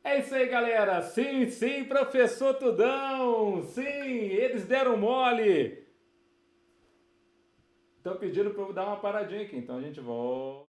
É isso aí, galera. Sim, sim, professor Tudão. Sim, eles deram mole. Estão pedindo para eu dar uma paradinha aqui, então a gente volta.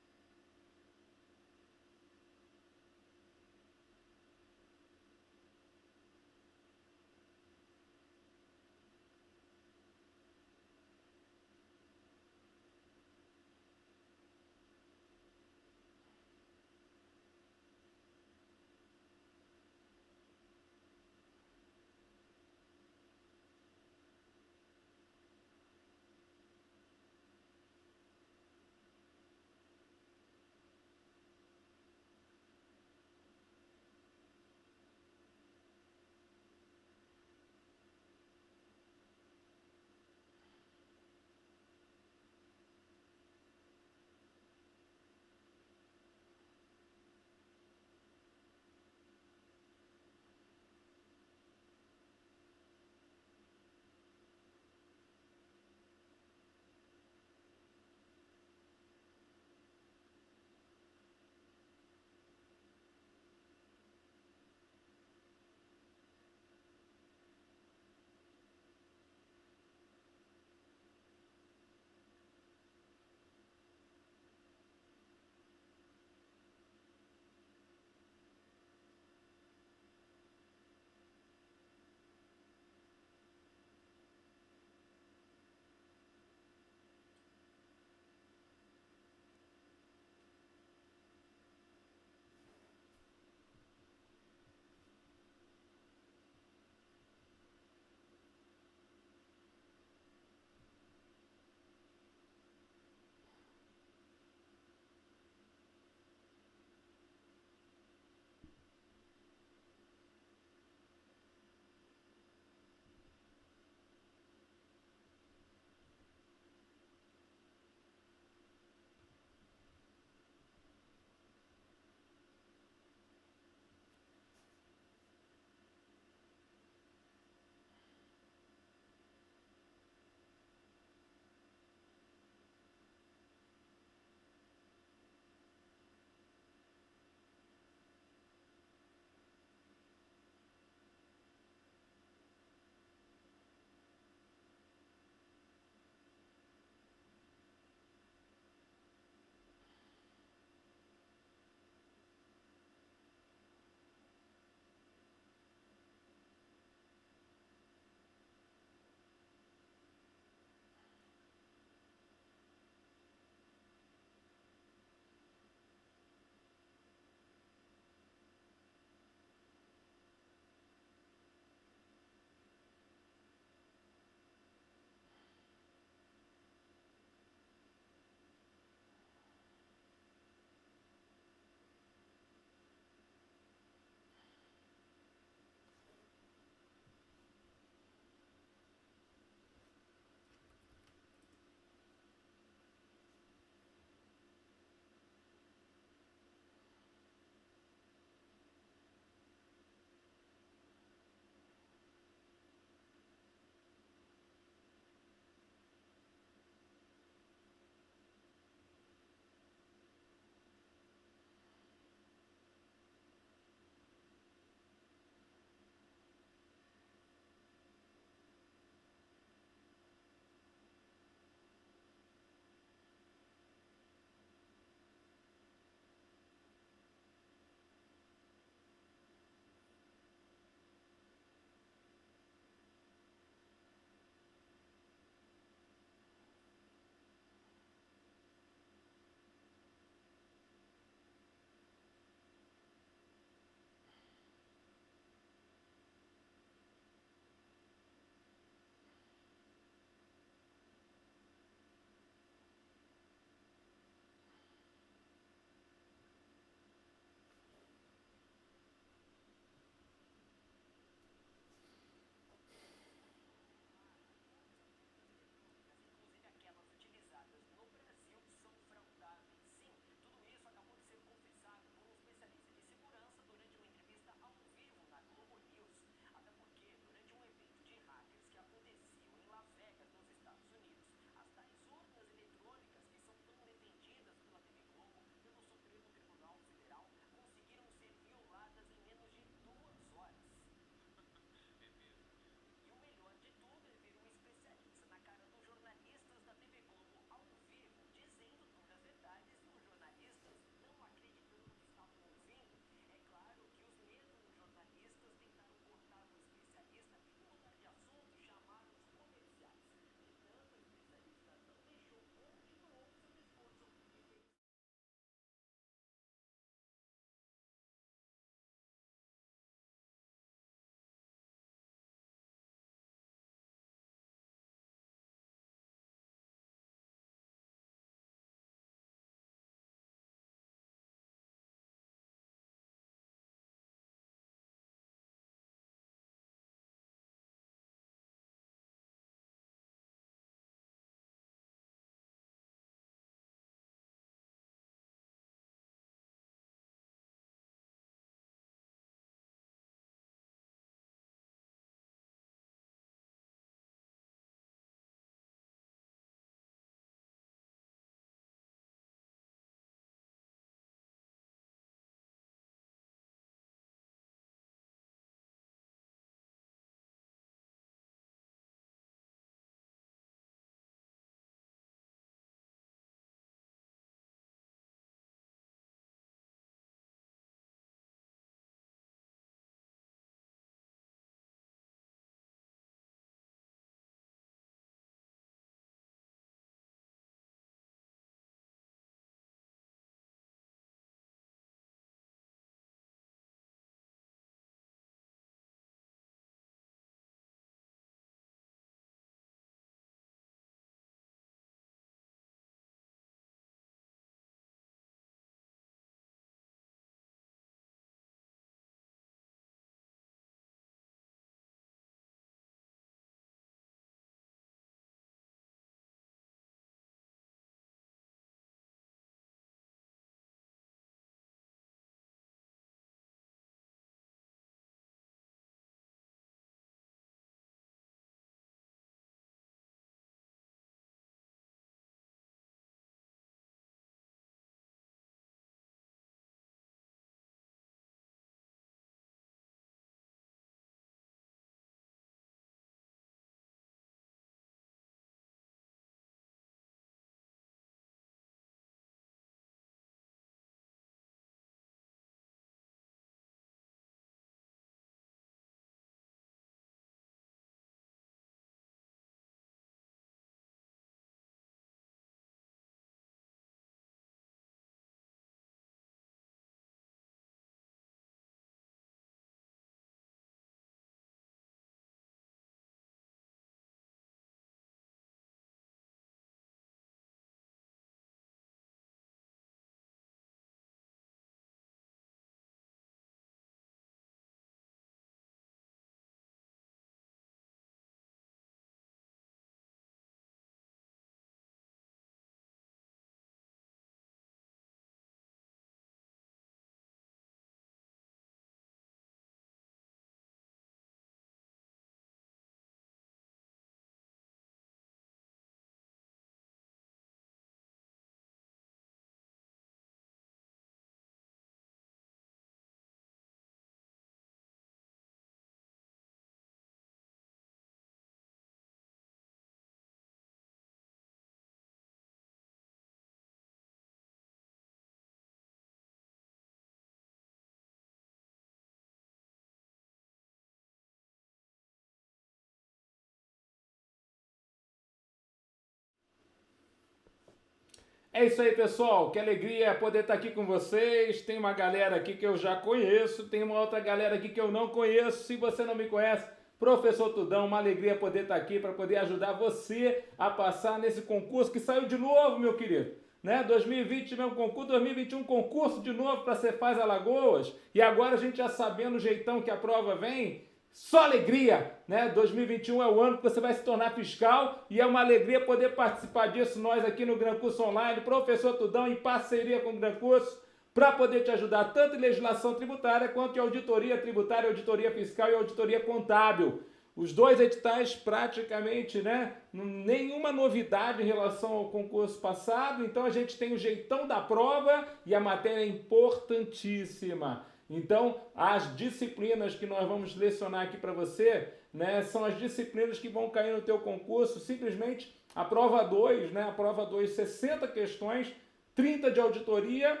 É isso aí, pessoal. Que alegria poder estar aqui com vocês. Tem uma galera aqui que eu já conheço, tem uma outra galera aqui que eu não conheço. Se você não me conhece, Professor Tudão, uma alegria poder estar aqui para poder ajudar você a passar nesse concurso que saiu de novo, meu querido. Né? 2020 tivemos concurso, 2021 concurso de novo para Cefaz Alagoas. E agora a gente já sabendo o jeitão que a prova vem, só alegria, né? 2021 é o ano que você vai se tornar fiscal e é uma alegria poder participar disso. Nós aqui no Gran Curso Online, Professor Tudão, em parceria com o Gran Curso, para poder te ajudar tanto em legislação tributária quanto em auditoria tributária, auditoria fiscal e auditoria contábil. Os dois editais praticamente, né? Nenhuma novidade em relação ao concurso passado, então a gente tem o jeitão da prova e a matéria é importantíssima. Então, as disciplinas que nós vamos lecionar aqui para você, né, são as disciplinas que vão cair no teu concurso, simplesmente a prova 2, né, a prova 2, 60 questões, 30 de auditoria,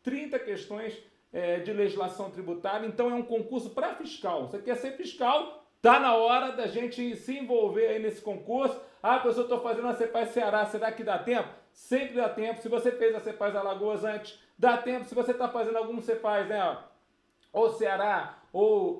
30 questões de legislação tributária, então é um concurso para fiscal. Você quer ser fiscal? Tá na hora da gente se envolver aí nesse concurso. Ah, professor, estou fazendo a Cefaz Ceará, será que dá tempo? Sempre dá tempo. Se você fez a Cefaz Alagoas antes, dá tempo. Se você está fazendo algum Cefaz, né, ou Ceará, ou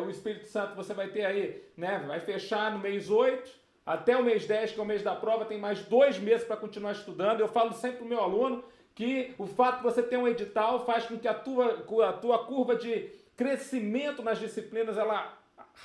o Espírito Santo, você vai ter aí, né, vai fechar no mês 8, até o mês 10, que é o mês da prova, tem mais 2 meses para continuar estudando. Eu falo sempre para o meu aluno que o fato de você ter um edital faz com que a tua curva de crescimento nas disciplinas, ela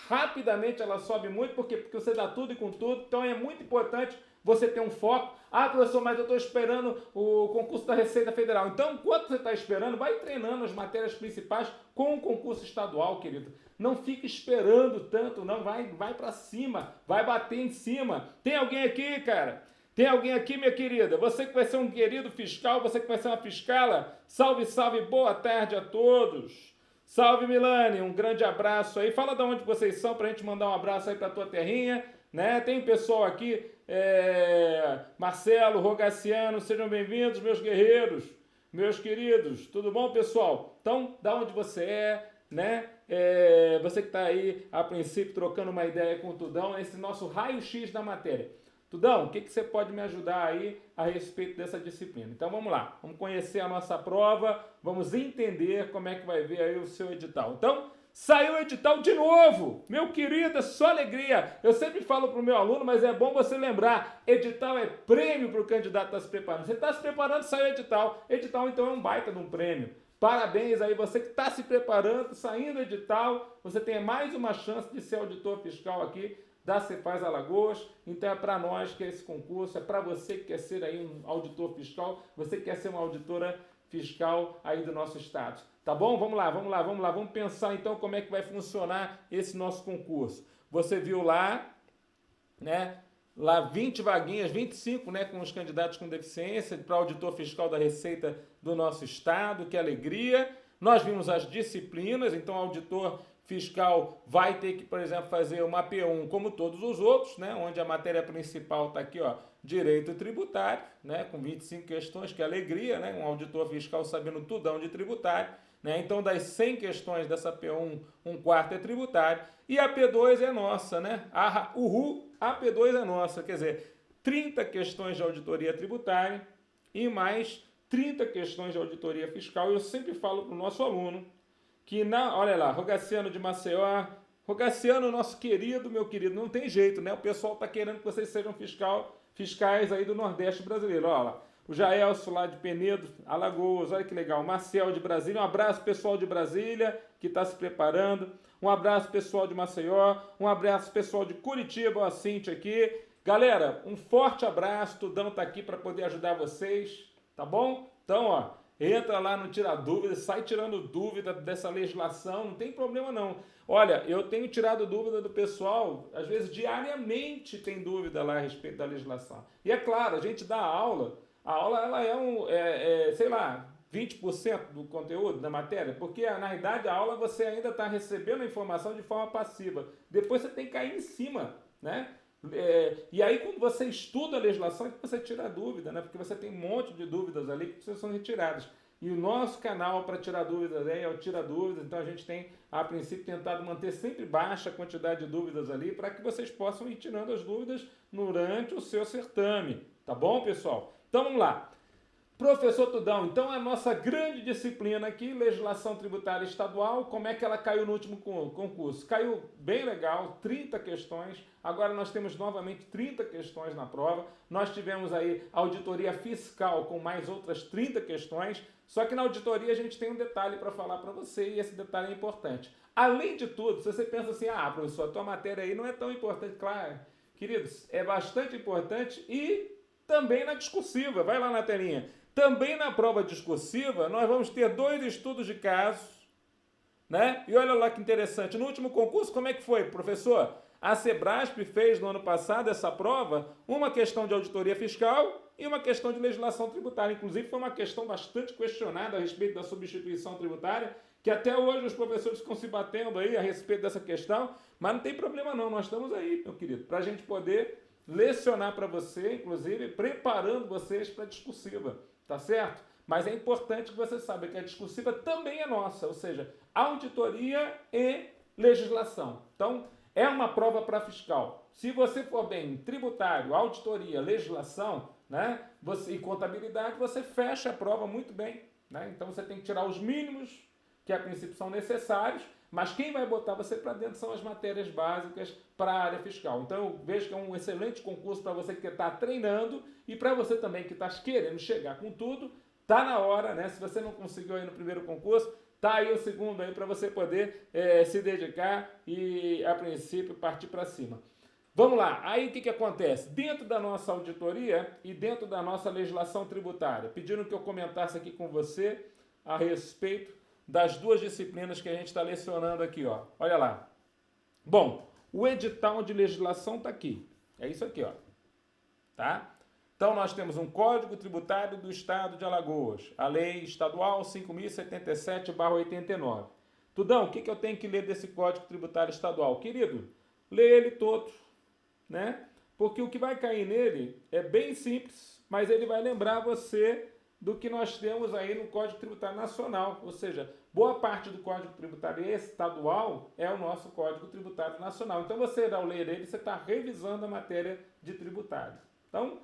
rapidamente ela sobe muito, porque você dá tudo e com tudo, então é muito importante você ter um foco. Ah, professor, mas eu estou esperando o concurso da Receita Federal. Então, enquanto você está esperando, vai treinando as matérias principais com o concurso estadual, querido. Não fique esperando tanto, não. Vai para cima, vai bater em cima. Tem alguém aqui, cara? Tem alguém aqui, minha querida? Você que vai ser um querido fiscal, você que vai ser uma fiscala, salve, salve, boa tarde a todos. Salve, Milane, um grande abraço aí. Fala de onde vocês são pra gente mandar um abraço aí pra tua terrinha, né? Tem pessoal aqui, Marcelo, Rogaciano, sejam bem-vindos, meus guerreiros, meus queridos. Tudo bom, pessoal? Então, da onde você é, né? Você que tá aí, a princípio, trocando uma ideia com o Tudão, esse nosso raio-x da matéria. Tudão, o que você pode me ajudar aí a respeito dessa disciplina? Então vamos lá, vamos conhecer a nossa prova, vamos entender como é que vai ver aí o seu edital. Então, saiu o edital de novo! Meu querido, é só alegria! Eu sempre falo para o meu aluno, mas é bom você lembrar, edital é prêmio para o candidato estar se preparando. Você está se preparando, saiu o edital. Edital, então, é um baita de um prêmio. Parabéns aí, você que está se preparando, saindo o edital, você tem mais uma chance de ser auditor fiscal aqui da Cefaz Alagoas. Então é para nós que é esse concurso, é para você que quer ser aí um auditor fiscal, você que quer ser uma auditora fiscal aí do nosso estado. Tá bom? Vamos lá. Vamos pensar então como é que vai funcionar esse nosso concurso. Você viu lá, né? Lá 20 vaguinhas, 25, né, com os candidatos com deficiência para auditor fiscal da Receita do nosso estado, que alegria. Nós vimos as disciplinas, então o auditor fiscal vai ter que, por exemplo, fazer uma P1 como todos os outros, né, onde a matéria principal está aqui, ó, direito tributário, né, com 25 questões, que alegria, né, um auditor fiscal sabendo tudão de tributário, né, então das 100 questões dessa P1, um quarto é tributário, e a P2 é nossa, né, a P2 é nossa, quer dizer, 30 questões de auditoria tributária e mais 30 questões de auditoria fiscal. Eu sempre falo para o nosso aluno que, olha lá, Rogaciano de Maceió, Rogaciano, nosso querido, meu querido, não tem jeito, né? O pessoal está querendo que vocês sejam fiscais aí do Nordeste brasileiro. Olha lá, o Jaelso lá de Penedo, Alagoas, olha que legal. Marcel de Brasília, um abraço pessoal de Brasília que está se preparando. Um abraço pessoal de Maceió, um abraço pessoal de Curitiba, a Cintia aqui. Galera, um forte abraço, o Tudão está aqui para poder ajudar vocês, tá bom? Então, ó, entra lá no Tira Dúvida, sai tirando dúvida dessa legislação, não tem problema não. Olha, eu tenho tirado dúvida do pessoal, às vezes diariamente tem dúvida lá a respeito da legislação. E é claro, a gente dá aula, a aula ela sei lá, 20% do conteúdo da matéria, porque na realidade a aula você ainda está recebendo a informação de forma passiva. Depois você tem que cair em cima, né? E aí quando você estuda a legislação é que você tira a dúvida, né? Porque você tem um monte de dúvidas ali que precisam ser retiradas. E o nosso canal para tirar dúvidas é o Tira Dúvidas, então a gente tem, a princípio, tentado manter sempre baixa a quantidade de dúvidas ali para que vocês possam ir tirando as dúvidas durante o seu certame. Tá bom, pessoal? Então vamos lá. Professor Tudão, então a nossa grande disciplina aqui, legislação tributária estadual, como é que ela caiu no último concurso? Caiu bem legal, 30 questões, agora nós temos novamente 30 questões na prova, nós tivemos aí auditoria fiscal com mais outras 30 questões, só que na auditoria a gente tem um detalhe para falar para você e esse detalhe é importante. Além de tudo, se você pensa assim, professor, a tua matéria aí não é tão importante, claro, queridos, é bastante importante e também na discursiva, vai lá na telinha. Também na prova discursiva, nós vamos ter 2 estudos de casos, né? E olha lá que interessante, no último concurso, como é que foi, professor? A Sebrasp fez no ano passado essa prova, uma questão de auditoria fiscal e uma questão de legislação tributária. Inclusive, foi uma questão bastante questionada a respeito da substituição tributária, que até hoje os professores ficam se batendo aí a respeito dessa questão, mas não tem problema não, nós estamos aí, meu querido, para a gente poder lecionar para você, inclusive, preparando vocês para a discursiva. Tá certo? Mas é importante que você saiba que a discursiva também é nossa, ou seja, auditoria e legislação. Então, é uma prova para fiscal. Se você for bem em tributário, auditoria, legislação, né, e contabilidade, você fecha a prova muito bem. Né? Então, você tem que tirar os mínimos, que a princípio são necessários, mas quem vai botar você para dentro são as matérias básicas para a área fiscal. Então eu vejo que é um excelente concurso para você que está treinando e para você também que está querendo chegar com tudo, está na hora, né? Se você não conseguiu aí no primeiro concurso, está aí o segundo aí para você poder se dedicar e a princípio partir para cima. Vamos lá, aí o que acontece? Dentro da nossa auditoria e dentro da nossa legislação tributária, pediram que eu comentasse aqui com você a respeito das 2 disciplinas que a gente está lecionando aqui, ó. Olha lá. Bom, o edital de legislação está aqui. É isso aqui, ó. Tá? Então, nós temos um Código Tributário do Estado de Alagoas, a Lei Estadual 5.077/89. Tudão, o que eu tenho que ler desse Código Tributário Estadual? Querido, lê ele todo, né? Porque o que vai cair nele é bem simples, mas ele vai lembrar você do que nós temos aí no Código Tributário Nacional, ou seja, boa parte do Código Tributário Estadual é o nosso Código Tributário Nacional. Então, você, ao ler ele, você está revisando a matéria de tributário. Então,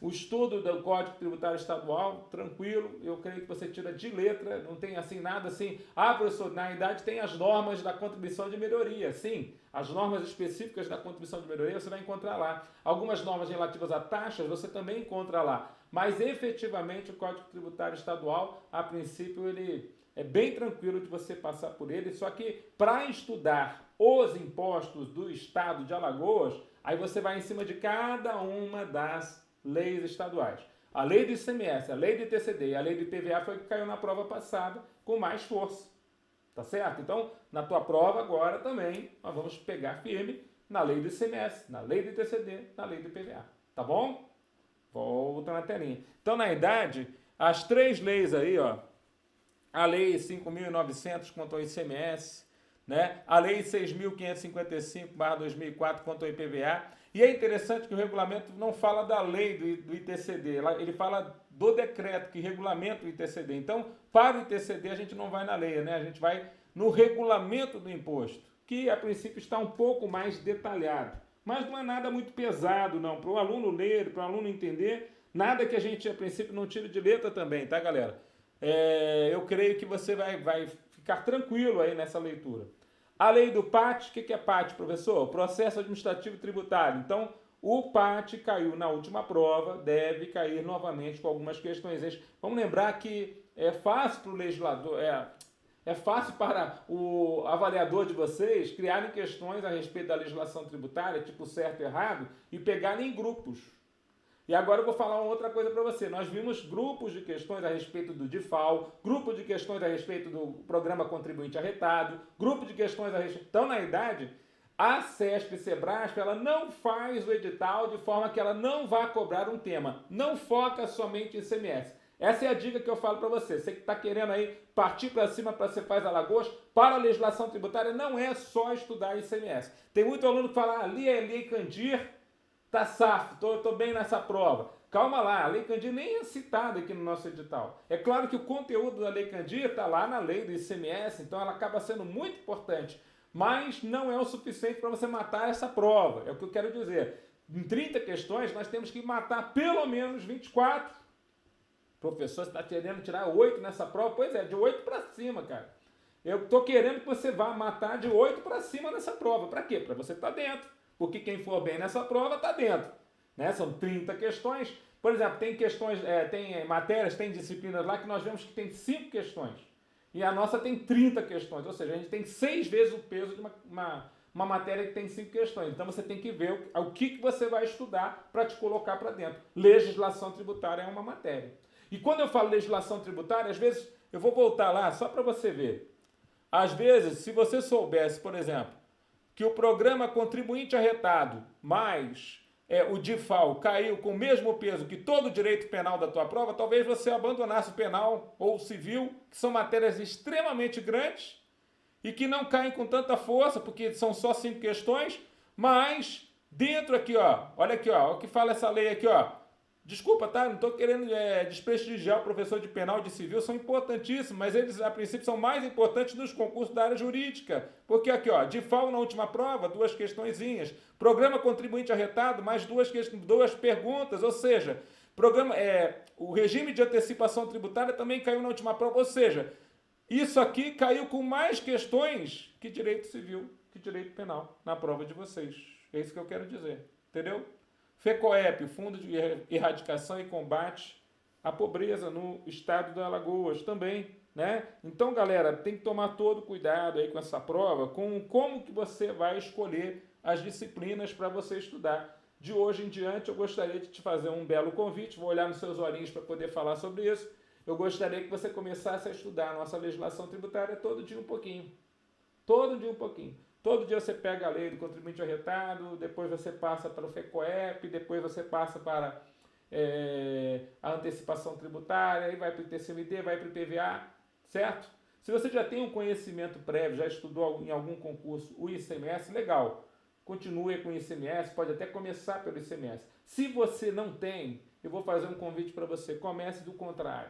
o estudo do Código Tributário Estadual, tranquilo, eu creio que você tira de letra, não tem assim nada assim, professor, na idade tem as normas da contribuição de melhoria, sim, as normas específicas da contribuição de melhoria você vai encontrar lá. Algumas normas relativas a taxas você também encontra lá, mas efetivamente o Código Tributário Estadual, a princípio, ele é bem tranquilo de você passar por ele, só que para estudar os impostos do Estado de Alagoas, aí você vai em cima de cada uma das leis estaduais. A lei do ICMS, a lei do ITCD e a lei do IPVA foi que caiu na prova passada com mais força. Tá certo? Então, na tua prova agora também, nós vamos pegar firme na lei do ICMS, na lei do ITCD, na lei do IPVA. Tá bom? Volta na telinha. Então, na idade, as 3 leis aí, ó, a lei 5.900 quanto ao ICMS, né? A lei 6.555/2004 quanto ao IPVA. E é interessante que o regulamento não fala da lei do ITCD, ele fala do decreto que regulamenta o ITCD. Então, para o ITCD a gente não vai na lei, né? A gente vai no regulamento do imposto, que a princípio está um pouco mais detalhado. Mas não é nada muito pesado, não. Para o aluno ler, para o aluno entender, nada que a gente, a princípio, não tire de letra também, tá, galera? Eu creio que você vai ficar tranquilo aí nessa leitura. A lei do PAT, o que é PAT, professor? Processo Administrativo Tributário. Então, o PAT caiu na última prova, deve cair novamente com algumas questões. Vamos lembrar que é fácil para o legislador, é fácil para o avaliador de vocês criarem questões a respeito da legislação tributária, tipo certo e errado, e pegarem em grupos. E agora eu vou falar uma outra coisa para você. Nós vimos grupos de questões a respeito do DIFAL, grupo de questões a respeito do Programa Contribuinte Arretado, grupo de questões a respeito... Então, na idade, a CESP e Sebrasp, ela não faz o edital de forma que ela não vá cobrar um tema. Não foca somente em ICMS. Essa é a dica que eu falo para você. Você que está querendo aí partir para cima para ser Faz Alagoas, para a legislação tributária, não é só estudar ICMS. Tem muito aluno que fala, ali é Lei Candir, tá safo, tô bem nessa prova. Calma lá, a Lei Candir nem é citada aqui no nosso edital. É claro que o conteúdo da Lei Candir está lá na lei do ICMS, então ela acaba sendo muito importante. Mas não é o suficiente para você matar essa prova. É o que eu quero dizer. Em 30 questões, nós temos que matar pelo menos 24. Professor, você está querendo tirar 8 nessa prova? Pois é, de 8 para cima, cara. Eu estou querendo que você vá matar de 8 para cima nessa prova. Para quê? Para você estar dentro. Porque quem for bem nessa prova está dentro. Né? São 30 questões. Por exemplo, tem questões, tem matérias, tem disciplinas lá que nós vemos que tem 5 questões. E a nossa tem 30 questões. Ou seja, a gente tem 6 vezes o peso de uma matéria que tem 5 questões. Então você tem que ver o que você vai estudar para te colocar para dentro. Legislação tributária é uma matéria. E quando eu falo legislação tributária, às vezes, eu vou voltar lá só para você ver. Às vezes, se você soubesse, por exemplo, que o programa contribuinte arretado mais o DIFAL caiu com o mesmo peso que todo o direito penal da tua prova, talvez você abandonasse o penal ou o civil, que são matérias extremamente grandes e que não caem com tanta força, porque são só 5 questões, mas dentro aqui, ó, olha aqui, ó, o que fala essa lei aqui, ó. Desculpa, tá? Não estou querendo desprestigiar o professor de penal e de civil, são importantíssimos, mas eles, a princípio, são mais importantes nos concursos da área jurídica. Porque aqui, ó, DIFAL na última prova, 2 questõezinhas. Programa contribuinte arretado, mais 2 perguntas. Ou seja, o regime de antecipação tributária também caiu na última prova. Ou seja, isso aqui caiu com mais questões que direito civil, que direito penal, na prova de vocês. É isso que eu quero dizer. Entendeu? FECOEP, Fundo de Erradicação e Combate à Pobreza no estado do Alagoas também, né? Então, galera, tem que tomar todo cuidado aí com essa prova, com como que você vai escolher as disciplinas para você estudar. De hoje em diante, eu gostaria de te fazer um belo convite, vou olhar nos seus olhinhos para poder falar sobre isso. Eu gostaria que você começasse a estudar a nossa legislação tributária todo dia um pouquinho. Todo dia um pouquinho. Todo dia você pega a lei do contribuinte arretado, depois você passa para o FECOEP, depois você passa para a antecipação tributária, aí vai para o TCMD, vai para o IPVA, certo? Se você já tem um conhecimento prévio, já estudou em algum concurso o ICMS, legal. Continue com o ICMS, pode até começar pelo ICMS. Se você não tem, eu vou fazer um convite para você, comece do contrário.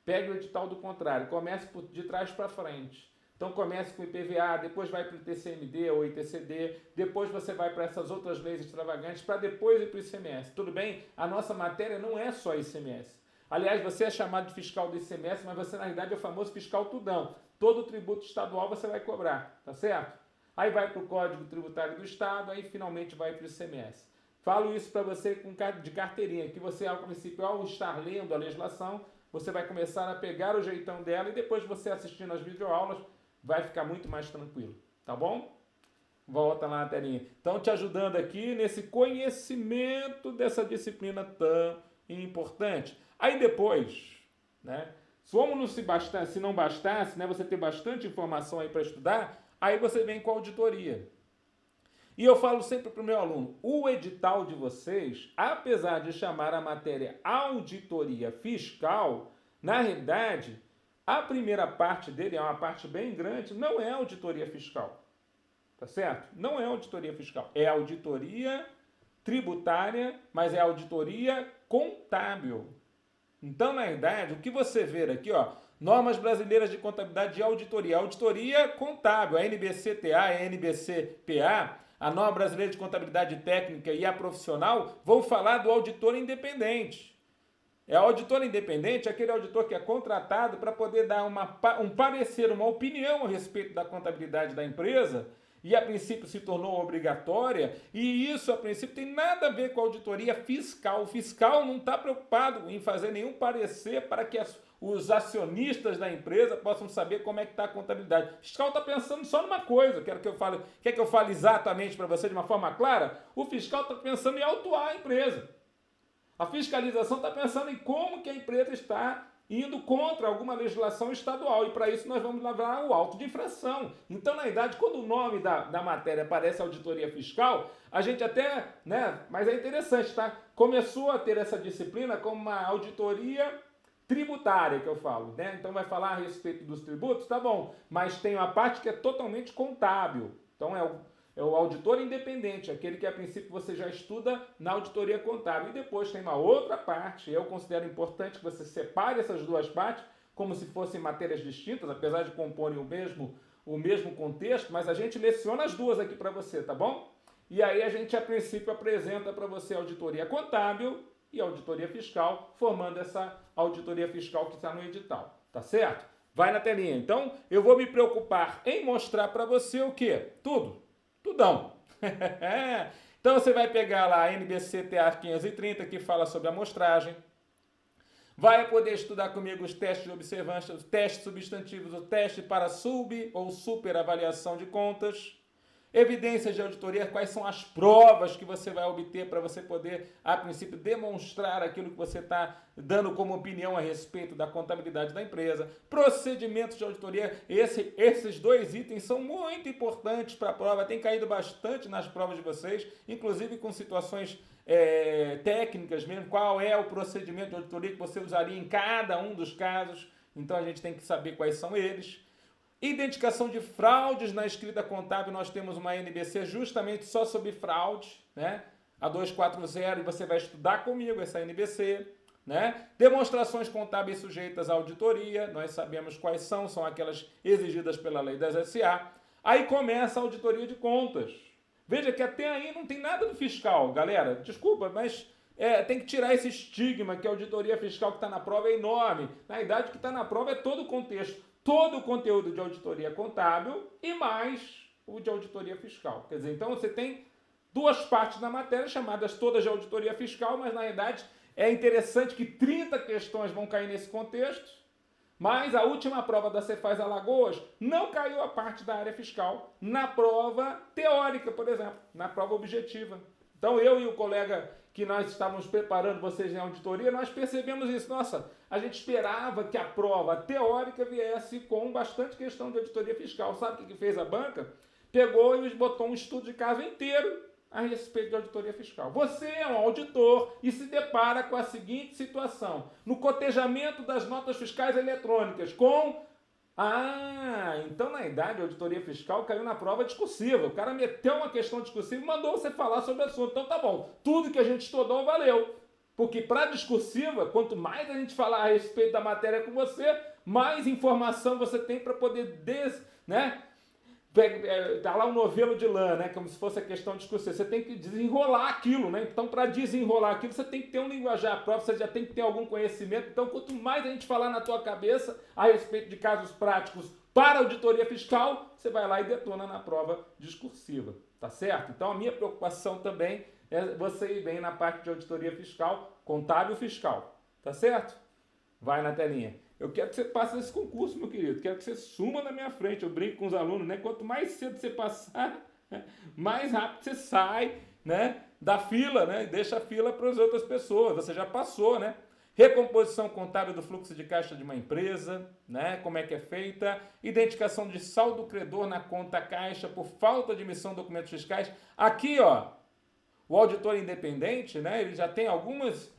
Pegue o edital do contrário, comece de trás para frente. Então comece com o IPVA, depois vai para o TCMD ou ITCD, depois você vai para essas outras leis extravagantes, para depois ir para o ICMS. Tudo bem? A nossa matéria não é só ICMS. Aliás, você é chamado de fiscal do ICMS, mas você na realidade é o famoso fiscal tudão. Todo tributo estadual você vai cobrar, tá certo? Aí vai para o Código Tributário do Estado, aí finalmente vai para o ICMS. Falo isso para você de carteirinha, que você, ao princípio, ao estar lendo a legislação, você vai começar a pegar o jeitão dela e depois você assistindo às videoaulas, vai ficar muito mais tranquilo, tá bom? Volta lá na telinha. Então, te ajudando aqui nesse conhecimento dessa disciplina tão importante. Aí depois, né? Se não bastasse, né, você ter bastante informação aí para estudar, aí você vem com a auditoria. E eu falo sempre para o meu aluno, o edital de vocês, apesar de chamar a matéria auditoria fiscal, na realidade, a primeira parte dele é uma parte bem grande, não é auditoria fiscal. Tá certo? Não é auditoria fiscal. É auditoria tributária, mas é auditoria contábil. Então, na verdade, o que você vê aqui, ó, normas brasileiras de contabilidade e auditoria. Auditoria contábil, a NBCTA, a NBCPA, a norma brasileira de contabilidade técnica e a profissional, vão falar do auditor independente. É auditor independente, aquele auditor que é contratado para poder dar um parecer, uma opinião a respeito da contabilidade da empresa, e a princípio se tornou obrigatória, e isso a princípio tem nada a ver com a auditoria fiscal. O fiscal não está preocupado em fazer nenhum parecer para que os acionistas da empresa possam saber como é que está a contabilidade. O fiscal está pensando só numa coisa, quer que eu fale exatamente para você de uma forma clara? O fiscal está pensando em autuar a empresa. A fiscalização está pensando em como que a empresa está indo contra alguma legislação estadual. E para isso nós vamos levar o auto de infração. Então, na verdade, quando o nome da matéria aparece auditoria fiscal, a gente até, né? Mas é interessante, tá? Começou a ter essa disciplina como uma auditoria tributária, que eu falo, né? Então vai falar a respeito dos tributos, tá bom. Mas tem uma parte que é totalmente contábil. Então é o auditor independente, aquele que a princípio você já estuda na auditoria contábil. E depois tem uma outra parte, eu considero importante que você separe essas duas partes, como se fossem matérias distintas, apesar de comporem o mesmo contexto, mas a gente leciona as duas aqui para você, tá bom? E aí a gente a princípio apresenta para você a auditoria contábil e auditoria fiscal, formando essa auditoria fiscal que está no edital, tá certo? Vai na telinha. Então, eu vou me preocupar em mostrar para você o quê? Tudo. Tudão. Então, você vai pegar lá a NBC-TA 530, que fala sobre amostragem. Vai poder estudar comigo os testes de observância, os testes substantivos, o teste para sub ou superavaliação de contas. Evidências de auditoria, quais são as provas que você vai obter para você poder, a princípio, demonstrar aquilo que você está dando como opinião a respeito da contabilidade da empresa. Procedimentos de auditoria, esses dois itens são muito importantes para a prova, tem caído bastante nas provas de vocês, inclusive com situações técnicas mesmo, qual é o procedimento de auditoria que você usaria em cada um dos casos, então a gente tem que saber quais são eles. Identificação de fraudes na escrita contábil, nós temos uma NBC justamente só sobre fraude, né? A 240, e você vai estudar comigo essa NBC, né? Demonstrações contábeis sujeitas à auditoria, nós sabemos quais são aquelas exigidas pela lei das SA. Aí começa a auditoria de contas. Veja que até aí não tem nada do fiscal, galera, desculpa, mas tem que tirar esse estigma que a auditoria fiscal que está na prova é enorme. Na verdade, o que está na prova é todo o contexto. Todo o conteúdo de auditoria contábil e mais o de auditoria fiscal. Quer dizer, então você tem duas partes da matéria chamadas todas de auditoria fiscal, mas na verdade é interessante que 30 questões vão cair nesse contexto, mas a última prova da Cefaz Alagoas não caiu a parte da área fiscal na prova teórica, por exemplo, na prova objetiva. Então eu e o colega que nós estávamos preparando vocês em auditoria, nós percebemos isso. Nossa, a gente esperava que a prova teórica viesse com bastante questão de auditoria fiscal. Sabe o que fez a banca? Pegou e botou um estudo de caso inteiro a respeito de auditoria fiscal. Você é um auditor e se depara com a seguinte situação. No cotejamento das notas fiscais eletrônicas com... então na idade a auditoria fiscal caiu na prova discursiva. O cara meteu uma questão discursiva e mandou você falar sobre o assunto. Então tá bom, tudo que a gente estudou valeu. Porque para discursiva, quanto mais a gente falar a respeito da matéria com você, mais informação você tem para poder tá lá um novelo de lã, né? Como se fosse a questão discursiva. Você tem que desenrolar aquilo, né? Então, para desenrolar aquilo, você tem que ter um linguajar próprio, você já tem que ter algum conhecimento. Então, quanto mais a gente falar na tua cabeça a respeito de casos práticos para auditoria fiscal, você vai lá e detona na prova discursiva, tá certo? Então, a minha preocupação também é você ir bem na parte de auditoria fiscal, contábil fiscal, tá certo? Vai na telinha. Eu quero que você passe esse concurso, meu querido. Quero que você suma na minha frente. Eu brinco com os alunos, né? Quanto mais cedo você passar, mais rápido você sai, né? Da fila, né? E deixa a fila para as outras pessoas. Você já passou, né? Recomposição contábil do fluxo de caixa de uma empresa, né? Como é que é feita? Identificação de saldo credor na conta caixa por falta de emissão de documentos fiscais. Aqui, ó, o auditor independente, né? Ele já tem algumas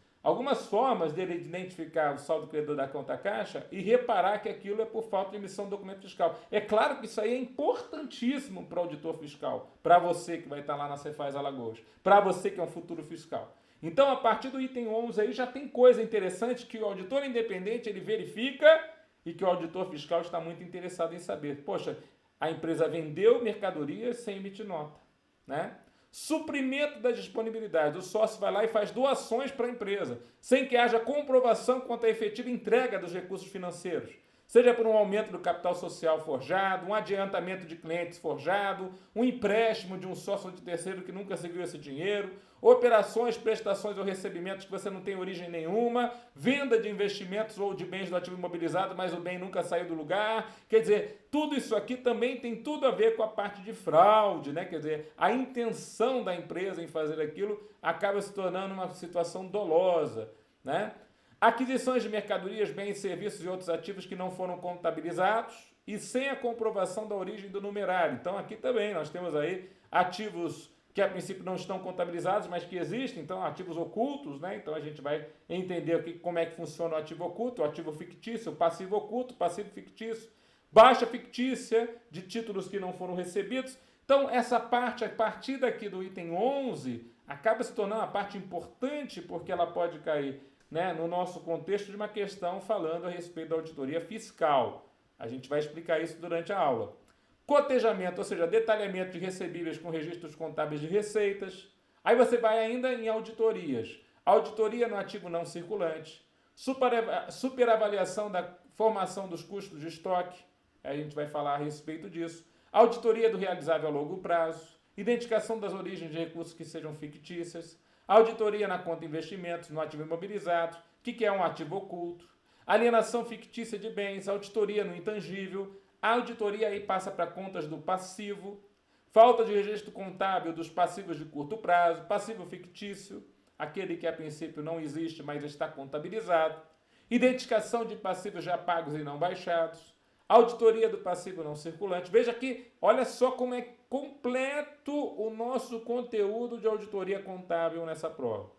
formas dele identificar o saldo credor da conta caixa e reparar que aquilo é por falta de emissão de documento fiscal. É claro que isso aí é importantíssimo para o auditor fiscal, para você que vai estar lá na Cefaz Alagoas, para você que é um futuro fiscal. Então, a partir do item 11 aí já tem coisa interessante que o auditor independente ele verifica e que o auditor fiscal está muito interessado em saber. Poxa, a empresa vendeu mercadorias sem emitir nota, né? Suprimento da disponibilidade. O sócio vai lá e faz doações para a empresa, sem que haja comprovação quanto à efetiva entrega dos recursos financeiros. Seja por um aumento do capital social forjado, um adiantamento de clientes forjado, um empréstimo de um sócio de terceiro que nunca seguiu esse dinheiro, operações, prestações ou recebimentos que você não tem origem nenhuma, venda de investimentos ou de bens do ativo imobilizado, mas o bem nunca saiu do lugar. Quer dizer, tudo isso aqui também tem tudo a ver com a parte de fraude, né? Quer dizer, a intenção da empresa em fazer aquilo acaba se tornando uma situação dolosa, né? Aquisições de mercadorias, bens, serviços e outros ativos que não foram contabilizados e sem a comprovação da origem do numerário. Então aqui também nós temos aí ativos que a princípio não estão contabilizados, mas que existem, então ativos ocultos, né? Então a gente vai entender como é que funciona o ativo oculto, o ativo fictício, o passivo oculto, o passivo fictício, baixa fictícia de títulos que não foram recebidos. Então essa parte, a partir daqui do item 11, acaba se tornando uma parte importante porque ela pode cair, né, no nosso contexto de uma questão falando a respeito da auditoria fiscal. A gente vai explicar isso durante a aula. Cotejamento, ou seja, detalhamento de recebíveis com registros contábeis de receitas. Aí você vai ainda em auditorias. auditoria no ativo não circulante, superavaliação da formação dos custos de estoque, a gente vai falar a respeito disso, auditoria do realizável a longo prazo, identificação das origens de recursos que sejam fictícias, auditoria na conta investimentos no ativo imobilizado, o que é um ativo oculto, alienação fictícia de bens, auditoria no intangível, a auditoria aí passa para contas do passivo, falta de registro contábil dos passivos de curto prazo, passivo fictício, aquele que a princípio não existe, mas está contabilizado, identificação de passivos já pagos e não baixados, auditoria do passivo não circulante. Veja aqui, olha só como é completo o nosso conteúdo de auditoria contábil nessa prova.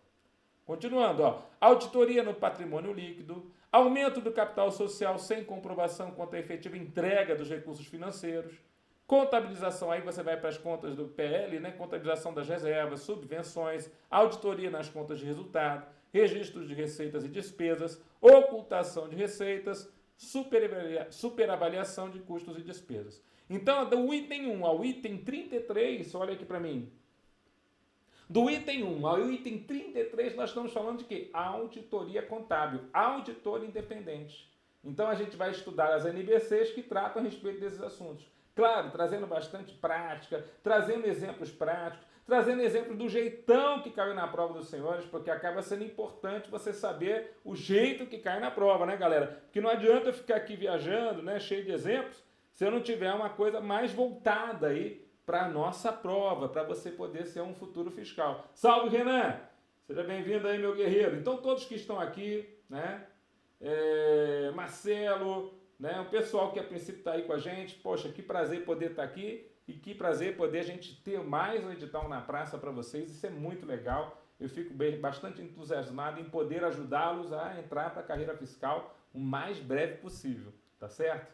Continuando, ó, auditoria no patrimônio líquido, aumento do capital social sem comprovação quanto à efetiva entrega dos recursos financeiros, contabilização, aí você vai para as contas do PL, né? Contabilização das reservas, subvenções, auditoria nas contas de resultado, registros de receitas e despesas, ocultação de receitas, superavaliação de custos e despesas. Então, do item 1 ao item 33, olha aqui para mim. Do item 1 ao item 33, nós estamos falando de quê? Auditoria contábil, auditor independente. Então, a gente vai estudar as NBCs que tratam a respeito desses assuntos. Claro, trazendo bastante prática, trazendo exemplos práticos, trazendo exemplos do jeitão que caiu na prova dos senhores, porque acaba sendo importante você saber o jeito que cai na prova, né, galera? Porque não adianta eu ficar aqui viajando, né, cheio de exemplos, se eu não tiver uma coisa mais voltada aí para a nossa prova, para você poder ser um futuro fiscal. Salve, Renan! Seja bem-vindo aí, meu guerreiro. Então, todos que estão aqui, né, Marcelo, né, o pessoal que a princípio está aí com a gente, poxa, que prazer poder estar aqui e que prazer poder a gente ter mais um edital na praça para vocês, isso é muito legal, eu fico bastante entusiasmado em poder ajudá-los a entrar para a carreira fiscal o mais breve possível, tá certo?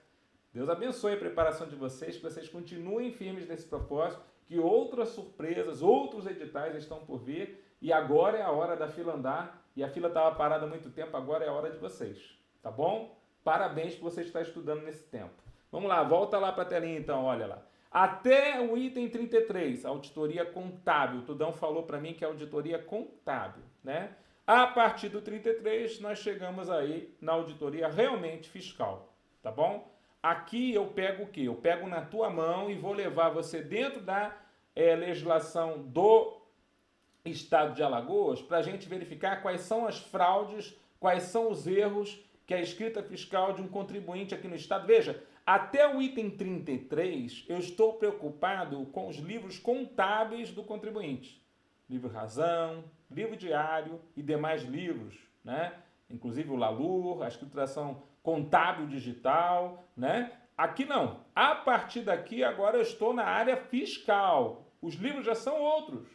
Deus abençoe a preparação de vocês, que vocês continuem firmes nesse propósito, que outras surpresas, outros editais estão por vir e agora é a hora da fila andar e a fila estava parada há muito tempo, agora é a hora de vocês, tá bom? Parabéns por você estar estudando nesse tempo. Vamos lá, volta lá para a telinha então, olha lá. Até o item 33, auditoria contábil. O Tudão falou para mim que é auditoria contábil, né? A partir do 33, nós chegamos aí na auditoria realmente fiscal, tá bom? Aqui eu pego o quê? Eu pego na tua mão e vou levar você dentro da legislação do Estado de Alagoas para a gente verificar quais são as fraudes, quais são os erros que a escrita fiscal de um contribuinte aqui no Estado. Veja, até o item 33, eu estou preocupado com os livros contábeis do contribuinte. Livro Razão, livro diário e demais livros, né? Inclusive o LALUR, a escrituração contábil digital, né? Aqui não. A partir daqui, agora eu estou na área fiscal. Os livros já são outros.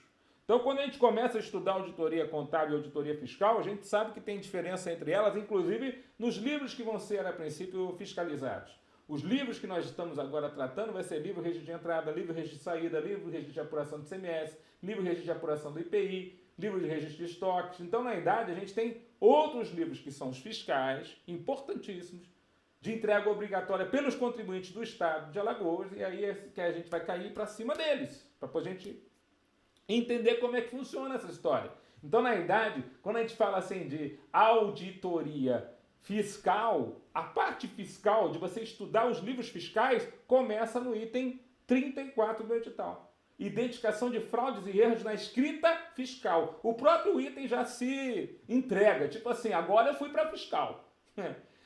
Então, quando a gente começa a estudar auditoria contábil e auditoria fiscal, a gente sabe que tem diferença entre elas, inclusive nos livros que vão ser, a princípio, fiscalizados. Os livros que nós estamos agora tratando vai ser livro registro de entrada, livro registro de saída, livro registro de apuração do ICMS, livro registro de apuração do IPI, livro de registro de estoques. Então, na idade, a gente tem outros livros que são os fiscais, importantíssimos, de entrega obrigatória pelos contribuintes do Estado de Alagoas, e aí é que a gente vai cair para cima deles, para a gente entender como é que funciona essa história. Então, na idade, quando a gente fala assim de auditoria fiscal, a parte fiscal de você estudar os livros fiscais começa no item 34 do edital. Identificação de fraudes e erros na escrita fiscal. O próprio item já se entrega, tipo assim, agora eu fui para fiscal.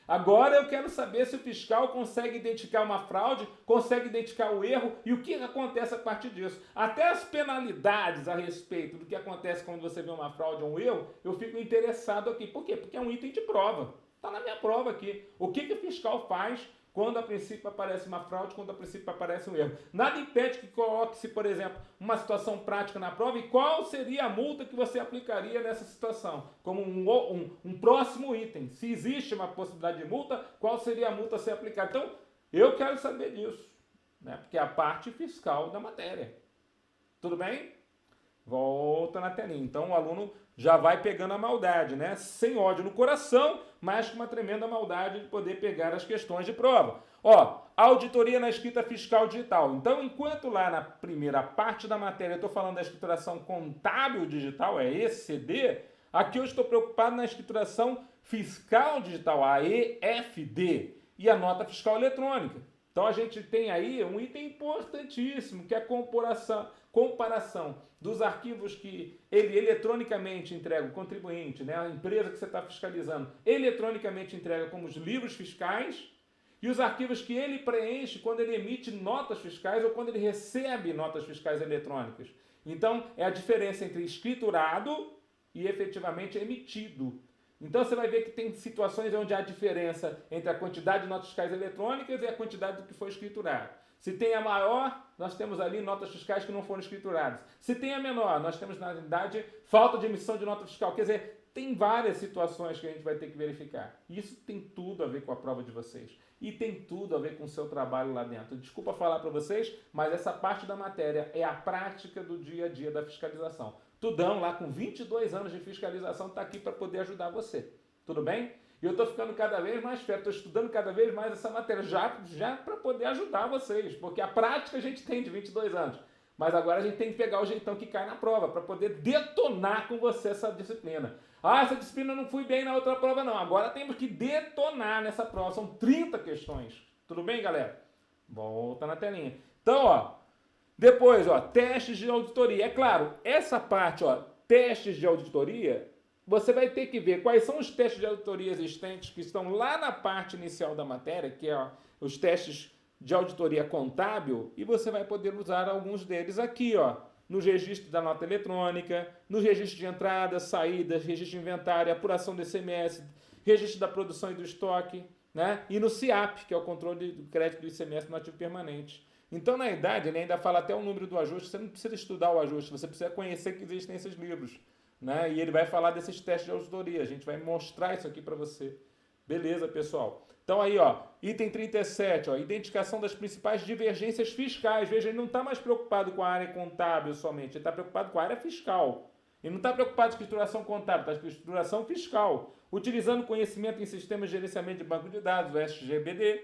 Agora eu quero saber se o fiscal consegue identificar uma fraude, consegue identificar o erro e o que acontece a partir disso. Até as penalidades a respeito do que acontece quando você vê uma fraude ou um erro, eu fico interessado aqui. Por quê? Porque é um item de prova. Está na minha prova aqui. O que o fiscal faz quando a princípio aparece uma fraude, quando a princípio aparece um erro? Nada impede que coloque-se, por exemplo, uma situação prática na prova e qual seria a multa que você aplicaria nessa situação, como um próximo item. Se existe uma possibilidade de multa, qual seria a multa a ser aplicada? Então, eu quero saber disso, né? Porque é a parte fiscal da matéria. Tudo bem? Volta na telinha. Então, o aluno já vai pegando a maldade, né? Sem ódio no coração, mas com uma tremenda maldade de poder pegar as questões de prova. Ó, auditoria na escrita fiscal digital. Então, enquanto lá na primeira parte da matéria eu estou falando da escrituração contábil digital, é ECD, Aqui eu estou preocupado na escrituração fiscal digital, a EFD, e a nota fiscal eletrônica. Então a gente tem aí um item importantíssimo, que é a comparação dos arquivos que ele eletronicamente entrega, o contribuinte, né, a empresa que você está fiscalizando, eletronicamente entrega como os livros fiscais, e os arquivos que ele preenche quando ele emite notas fiscais ou quando ele recebe notas fiscais eletrônicas. Então, é a diferença entre escriturado e efetivamente emitido. Então, você vai ver que tem situações onde há diferença entre a quantidade de notas fiscais eletrônicas e a quantidade do que foi escriturado. Se tem a maior, nós temos ali notas fiscais que não foram escrituradas. Se tem a menor, nós temos, na realidade, falta de emissão de nota fiscal. Quer dizer, tem várias situações que a gente vai ter que verificar. Isso tem tudo a ver com a prova de vocês. E tem tudo a ver com o seu trabalho lá dentro. Desculpa falar para vocês, mas essa parte da matéria é a prática do dia a dia da fiscalização. Tudão lá com 22 anos de fiscalização está aqui para poder ajudar você. Tudo bem? E eu estou ficando cada vez mais perto, estou estudando cada vez mais essa matéria, já para poder ajudar vocês, porque a prática a gente tem de 22 anos. Mas agora a gente tem que pegar o jeitão que cai na prova, para poder detonar com você essa disciplina. Ah, essa disciplina não fui bem na outra prova não, agora temos que detonar nessa prova, são 30 questões. Tudo bem, galera? Volta na telinha. Então, ó, depois, ó, testes de auditoria. É claro, essa parte, ó, testes de auditoria, você vai ter que ver quais são os testes de auditoria existentes que estão lá na parte inicial da matéria, que é ó, os testes de auditoria contábil, e você vai poder usar alguns deles aqui, ó, no registro da nota eletrônica, no registro de entradas, saídas, registro de inventário, apuração do ICMS, registro da produção e do estoque, né? E no CIAP, que é o controle do crédito do ICMS no ativo permanente. Então, na idade, ele ainda fala até o número do ajuste, você não precisa estudar o ajuste, você precisa conhecer que existem esses livros, né? E ele vai falar desses testes de auditoria, a gente vai mostrar isso aqui para você. Beleza, pessoal? Então aí, ó, item 37, ó, identificação das principais divergências fiscais. Veja, ele não está mais preocupado com a área contábil somente, ele está preocupado com a área fiscal. Ele não está preocupado com escrituração contábil, está com escrituração fiscal. Utilizando conhecimento em sistemas de gerenciamento de banco de dados, o SGBD,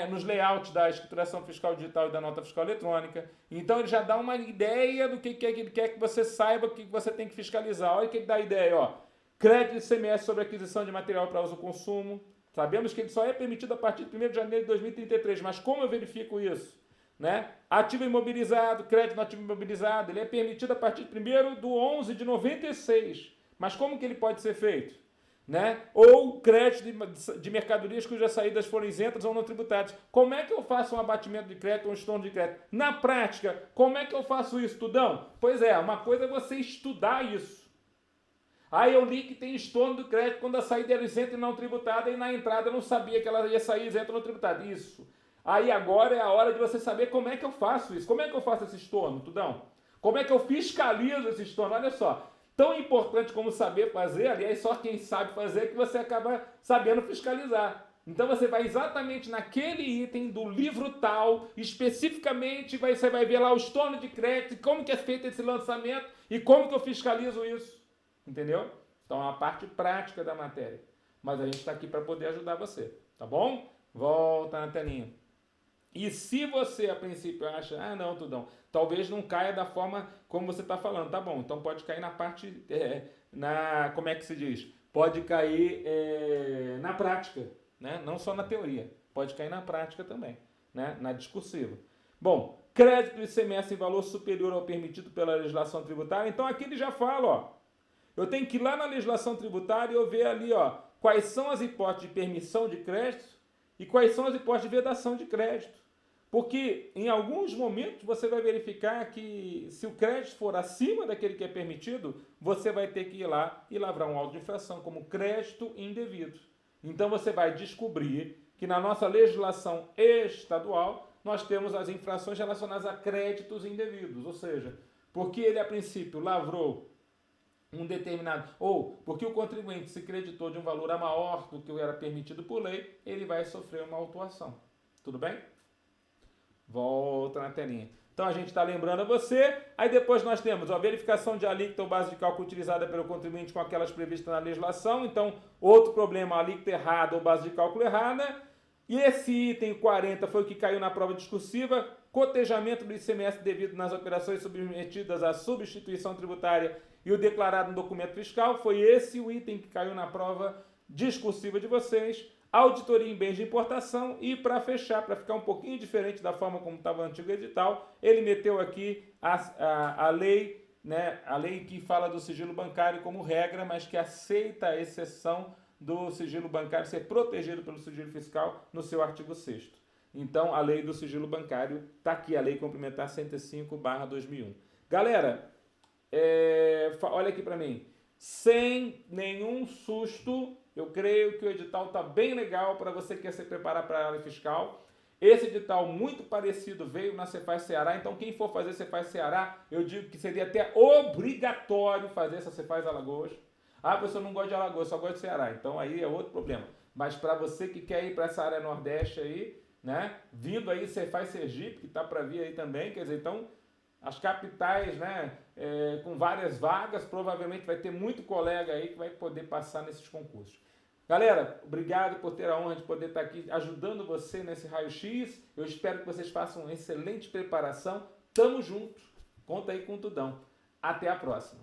nos layouts da escrituração fiscal digital e da nota fiscal eletrônica. Então ele já dá uma ideia do que ele quer que você saiba, o que você tem que fiscalizar. Olha o que ele dá a ideia, ó. Crédito de ICMS sobre aquisição de material para uso ou consumo. Sabemos que ele só é permitido a partir de 1º de janeiro de 2033, mas como eu verifico isso? Né? Ativo imobilizado, crédito no ativo imobilizado, ele é permitido a partir de 1º de 11 de 96. Mas como que ele pode ser feito? Né? Ou crédito de mercadorias cujas saídas foram isentas ou não tributadas. Como é que eu faço um abatimento de crédito ou um estorno de crédito? Na prática, como é que eu faço isso, Tudão? Pois é, uma coisa é você estudar isso. Aí eu li que tem estorno do crédito quando a saída era isenta e não tributada e na entrada eu não sabia que ela ia sair isenta ou não tributada. Isso. Aí agora é a hora de você saber como é que eu faço isso. Como é que eu faço esse estorno, Tudão? Como é que eu fiscalizo esse estorno? Olha só. Tão importante como saber fazer, aliás, só quem sabe fazer que você acaba sabendo fiscalizar. Então você vai exatamente naquele item do livro tal, especificamente você vai ver lá o estorno de crédito, como que é feito esse lançamento e como que eu fiscalizo isso. Entendeu? Então é uma parte prática da matéria. Mas a gente está aqui para poder ajudar você. Tá bom? Volta na telinha. E se você, a princípio, acha, ah, não, Tudão, talvez não caia da forma como você está falando, tá bom, então pode cair na parte, como é que se diz? Pode cair na prática, né? Não só na teoria, pode cair na prática também, né? Na discursiva. Bom, crédito do ICMS em valor superior ao permitido pela legislação tributária, então aqui ele já fala, ó, eu tenho que ir lá na legislação tributária e eu ver ali, ó, quais são as hipóteses de permissão de crédito e quais são as hipóteses de vedação de crédito. Porque em alguns momentos você vai verificar que se o crédito for acima daquele que é permitido, você vai ter que ir lá e lavrar um auto de infração como crédito indevido. Então você vai descobrir que na nossa legislação estadual nós temos as infrações relacionadas a créditos indevidos, ou seja, porque ele a princípio lavrou um determinado, ou porque o contribuinte se creditou de um valor a maior do que era permitido por lei, ele vai sofrer uma autuação. Tudo bem? Volta na telinha. Então a gente está lembrando a você. Aí depois nós temos a verificação de alíquota ou base de cálculo utilizada pelo contribuinte com aquelas previstas na legislação. Então, outro problema, alíquota errada ou base de cálculo errada. E esse item 40 foi o que caiu na prova discursiva. cotejamento do ICMS devido nas operações submetidas à substituição tributária e o declarado no documento fiscal. Foi esse o item que caiu na prova discursiva de vocês. Auditoria em bens de importação e, para fechar, para ficar um pouquinho diferente da forma como estava o antigo edital, ele meteu aqui a lei, né, a lei que fala do sigilo bancário como regra, mas que aceita a exceção do sigilo bancário ser protegido pelo sigilo fiscal no seu artigo 6º. Então, a lei do sigilo bancário está aqui, a lei complementar 105/2001. Galera, olha aqui para mim, sem nenhum susto, eu creio que o edital está bem legal para você que quer se preparar para a área fiscal. Esse edital muito parecido veio na Cefaz Ceará, então quem for fazer Cefaz Ceará, eu digo que seria até obrigatório fazer essa Cefaz Alagoas. Ah, professor, não gosta de Alagoas, só gosta de Ceará, então aí é outro problema. Mas para você que quer ir para essa área Nordeste aí, né, vindo aí Cefaz Sergipe, que está para vir aí também, quer dizer, então as capitais, né, com várias vagas, provavelmente vai ter muito colega aí que vai poder passar nesses concursos. Galera, obrigado por ter a honra de poder estar aqui ajudando você nesse raio-x. Eu espero que vocês façam uma excelente preparação. Tamo junto. Conta aí com o Tudão. Até a próxima.